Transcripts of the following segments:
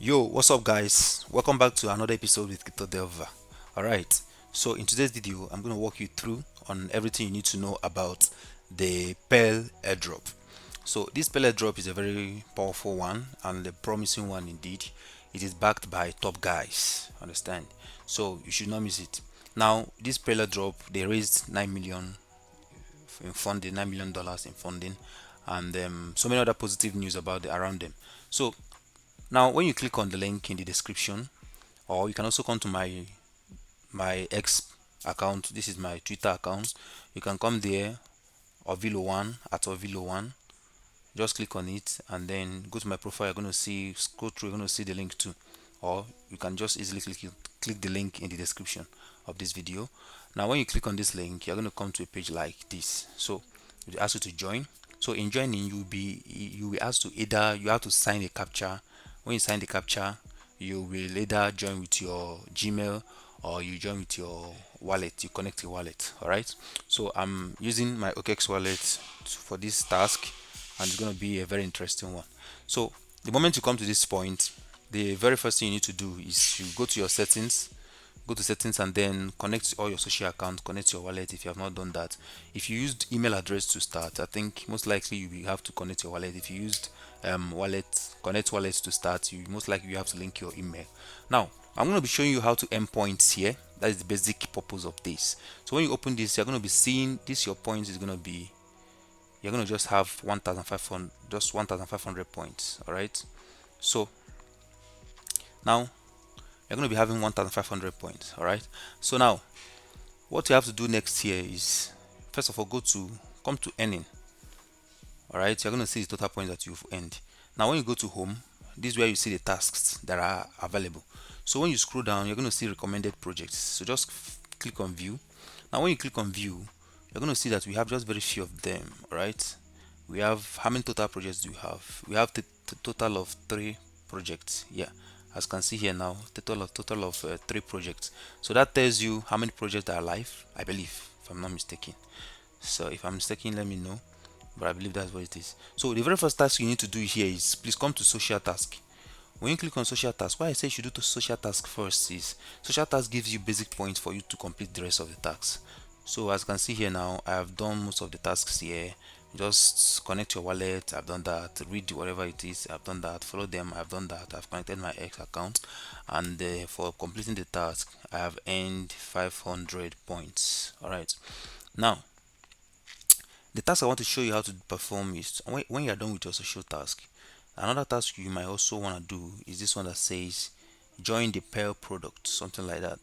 Yo, what's up, guys? Welcome back to another episode with Crypto Delver. All right, so in today's video, I'm going to walk you through on everything you need to know about the Perle Airdrop. So this Perle Airdrop is a very powerful one and a promising one indeed. It is backed by top guys. Understand? So you should not miss it. Now, this Perle Airdrop, they raised 9 million in funding, $9 million in funding, and so many other positive news about around them. So now, when you click on the link in the description, or you can also come to my X account. This is my Twitter account. You can come there, Ovilo1 at Ovilo1. Just click on it and then go to my profile. You're going to see, scroll through, you're going to see the link too. Or you can just easily click the link in the description of this video. Now, when you click on this link, you're going to come to a page like this. So it asks you to join. So in joining, you will be asked to either you have to sign a captcha. When you sign the captcha, you will either join with your Gmail or you join with your wallet. You connect your wallet. All right. So I'm using my OKX wallet for this task, and it's going to be a very interesting one. So the moment you come to this point, the very first thing you need to do is you go to your settings, and then connect all your social accounts, connect your wallet if you have not done that. If you used email address to start, I think most likely you will have to connect your wallet. If you used connect wallet to start, you most likely you have to link your email. Now I'm going to be showing you how to earn points here. That is the basic purpose of this. So when you open this, you're going to be seeing this. Your points is going to be, you're going to just have 1,500, just 1,500 points. All right. So now you're going to be having 1,500 points. All right. So now what you have to do next here is, first of all, come to earning. All right. You're going to see the total points that you've earned. Now when you go to home, this is where you see the tasks that are available. So when you scroll down, you're going to see recommended projects. So just click on view. Now when you click on view, you're going to see that we have just very few of them. All right. We have, how many total projects do you have? We have the total of 3 projects. Yeah, as you can see here now, total of 3 projects. So that tells you how many projects are live, I believe, if I'm not mistaken. So if I'm mistaken, let me know, but I believe that's what it is. So the very first task you need to do here is, please come to social task. When you click on social task, why I say you should do to social task first is, social task gives you basic points for you to complete the rest of the tasks. So as you can see here now, I have done most of the tasks here. Just connect your wallet, I've done that. Read whatever it is, I've done that. Follow them, I've done that. I've connected my X account, and for completing the task I have earned 500 points. All right, now the task I want to show you how to perform is, when you're done with your social task, another task you might also want to do is this one that says join the Perle product, something like that.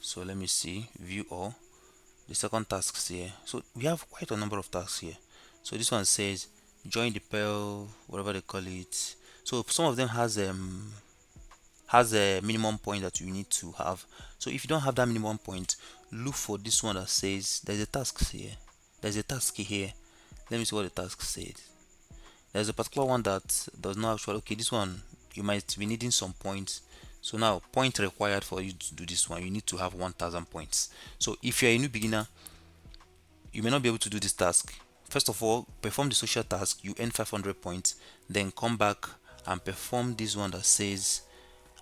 So let me see, view all the second tasks here. So we have quite a number of tasks here. So this one says join the Perle, whatever they call it. So some of them has a minimum point that you need to have. So if you don't have that minimum point, look for this one that says there's a task here. There's a task here. Let me see what the task said. There's a particular one that does not actually, okay, this one you might be needing some points. So now, point required for you to do this one, you need to have 1,000 points. So if you're a new beginner, you may not be able to do this task. First of all, perform the social task, you earn 500 points, then come back and perform this one that says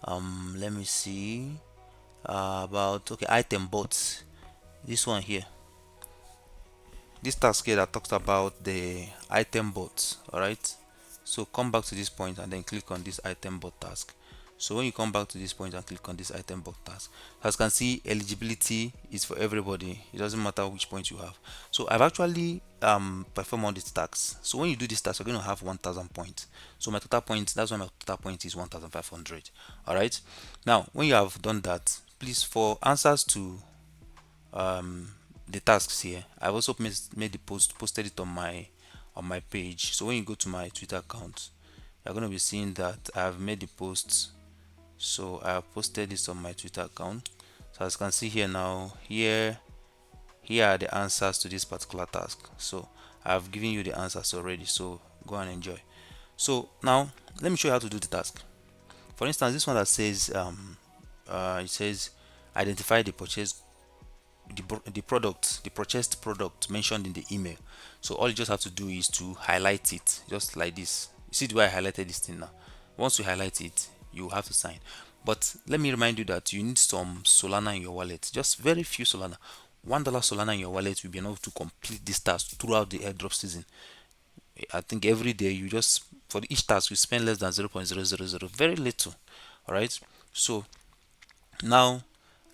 let me see, about, okay, item bots. This one here, this task here that talks about the item bots. All right, so come back to this point and then click on this item bot task. So when you come back to this point and click on this item bot task, as you can see, eligibility is for everybody. It doesn't matter which point you have. So I've actually performed all these tasks. So when you do this task, you're going to have 1,000 points. So my total points, that's why my total point is 1,500. All right, now when you have done that, please, for answers to the tasks here, I've also made the posted it on my page. So when you go to my Twitter account, you're going to be seeing that I've made the posts. So I have posted this on my Twitter account. So as you can see here now, here are the answers to this particular task. So I've given you the answers already, so go and enjoy. So now let me show you how to do the task. For instance, this one that says it says identify the purchased product mentioned in the email. So all you just have to do is to highlight it, just like this. You see the way I highlighted this thing now. Once you highlight it, you have to sign. But let me remind you that you need some Solana in your wallet, just very few Solana. $1 Solana in your wallet will be enough to complete this task throughout the airdrop season. I think every day you just, for each task you spend less than 0.000, very little. All right. So now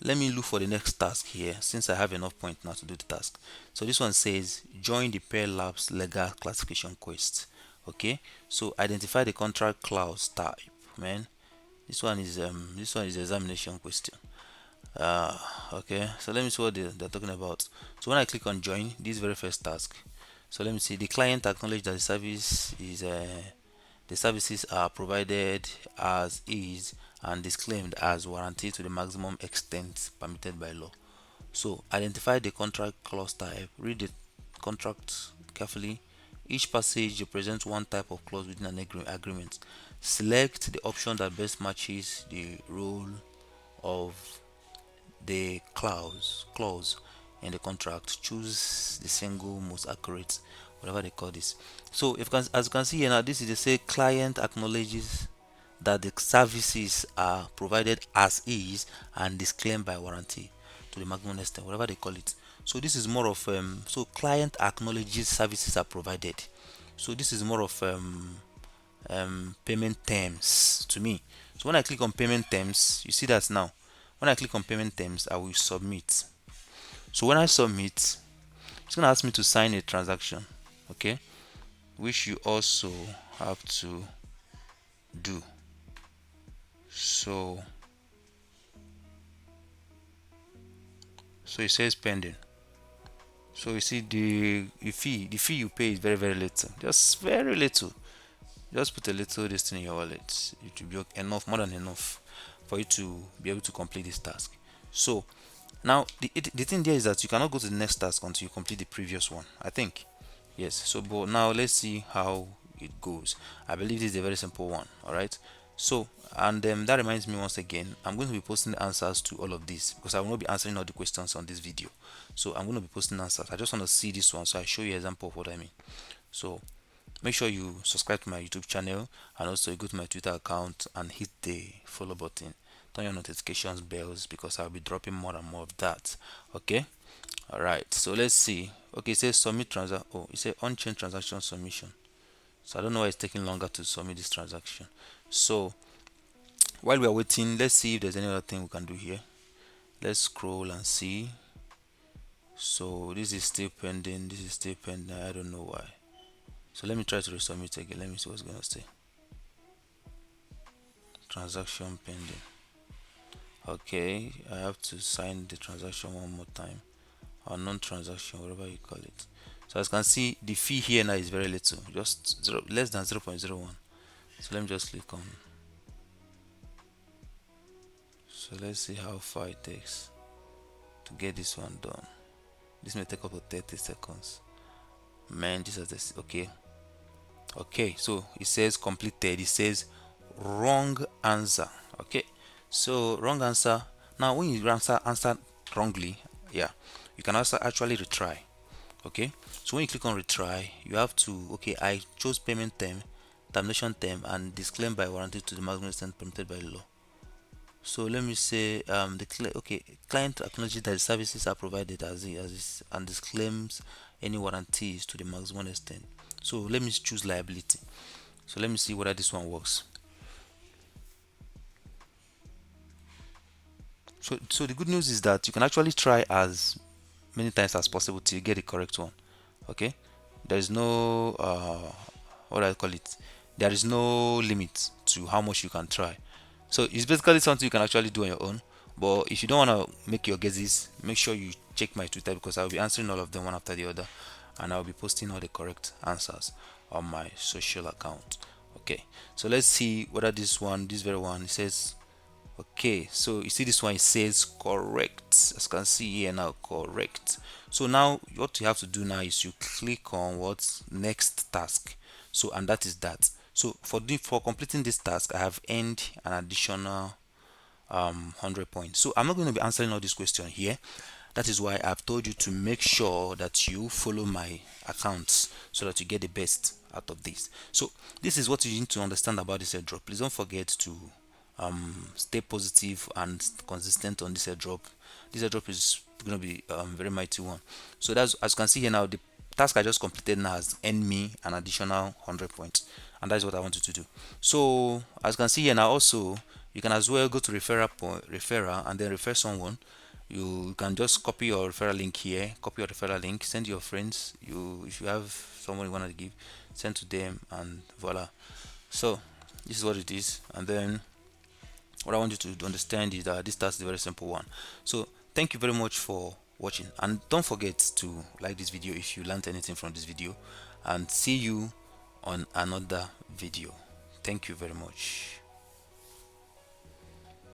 let me look for the next task here, since I have enough point now to do the task. So this one says join the Perle Labs legal classification quest. Okay, so identify the contract clause type. Man, this one is examination question. Okay, so let me see what they're talking about. So when I click on join this very first task, so let me see, the client acknowledge that the services are provided as is and disclaimed as warranty to the maximum extent permitted by law. So identify the contract clause type, read the contract carefully. Each passage represents one type of clause within an agreement. Select the option that best matches the role of the clause in the contract. Choose the single most accurate, whatever they call this. So if as you can see here now, this is the say client acknowledges that the services are provided as is and disclaimed by warranty to the maximum extent, whatever they call it. So this is more of so client acknowledges services are provided. So this is more of payment terms to me. So when I click on payment terms, you see that now when I click on payment terms, I will submit. So when I submit, it's going to ask me to sign a transaction, okay, which you also have to do. So it says pending. So you see the fee you pay is very little, just very little. Just put a little this thing in your wallet. It will be enough, more than enough, for you to be able to complete this task. So now the thing there is that you cannot go to the next task until you complete the previous one, I think. Yes. So but now let's see how it goes. I believe this is a very simple one. All right. So and that reminds me, once again, I'm going to be posting answers to all of this, because I will not be answering all the questions on this video. So I'm going to be posting answers. I just want to see this one, so I show you an example of what I mean. So make sure you subscribe to my YouTube channel, and also you go to my Twitter account and hit the follow button. Turn your notifications bells, because I'll be dropping more and more of that. Okay. All right. So let's see. Okay, it says submit transaction. Oh, it says on-chain transaction submission. So I don't know why it's taking longer to submit this transaction. So while we are waiting, let's see if there's any other thing we can do here. Let's scroll and see. So this is still pending. This is still pending. I don't know why. So let me try to resubmit again. Let me see what's gonna say. Transaction pending. Okay, I have to sign the transaction one more time, or non-transaction, whatever you call it. So as you can see, the fee here now is very little, just less than 0.01. So let me just click on. So let's see how far it takes to get this one done. This may take up to 30 seconds. Man, this is this. Okay, so it says completed. It says wrong answer. Okay, so wrong answer. Now when you answer wrongly, yeah, you can also actually retry. Okay, so when you click on retry, you have to, okay, I chose payment term, termination term, and disclaim by warranty to the maximum extent permitted by law. So let me say client acknowledges that the services are provided as is and disclaims any warranties to the maximum extent. So let me choose liability. So let me see whether this one works. So the good news is that you can actually try as many times as possible till you get the correct one. Okay, there is no what do I call it, there is no limit to how much you can try. So it's basically something you can actually do on your own. But if you don't want to make your guesses, make sure you check my Twitter, because I'll be answering all of them one after the other, and I'll be posting all the correct answers on my social account. Okay, so let's see whether this very one, it says, okay, so you see this one, it says correct, as you can see here now, correct. So now what you have to do now is you click on what's next task. So and that is that. So for completing this task, I have earned an additional 100 points. So I'm not going to be answering all these questions here. That is why I've told you to make sure that you follow my accounts, so that you get the best out of this. So this is what you need to understand about this airdrop. Please don't forget to stay positive and consistent on this airdrop. This airdrop is going to be very mighty one. So that's, as you can see here now, the task I just completed now has earned me an additional 100 points, and that is what I wanted to do. So as you can see here now, also you can as well go to referral and then refer someone. You can just copy your referral link here, copy your referral link, send your friends. If you have someone you want to give, send to them, and voila. So this is what it is. And then what I want you to understand is that this task is a very simple one. So thank you very much for watching, and don't forget to like this video if you learned anything from this video, and see you on another video. Thank you very much.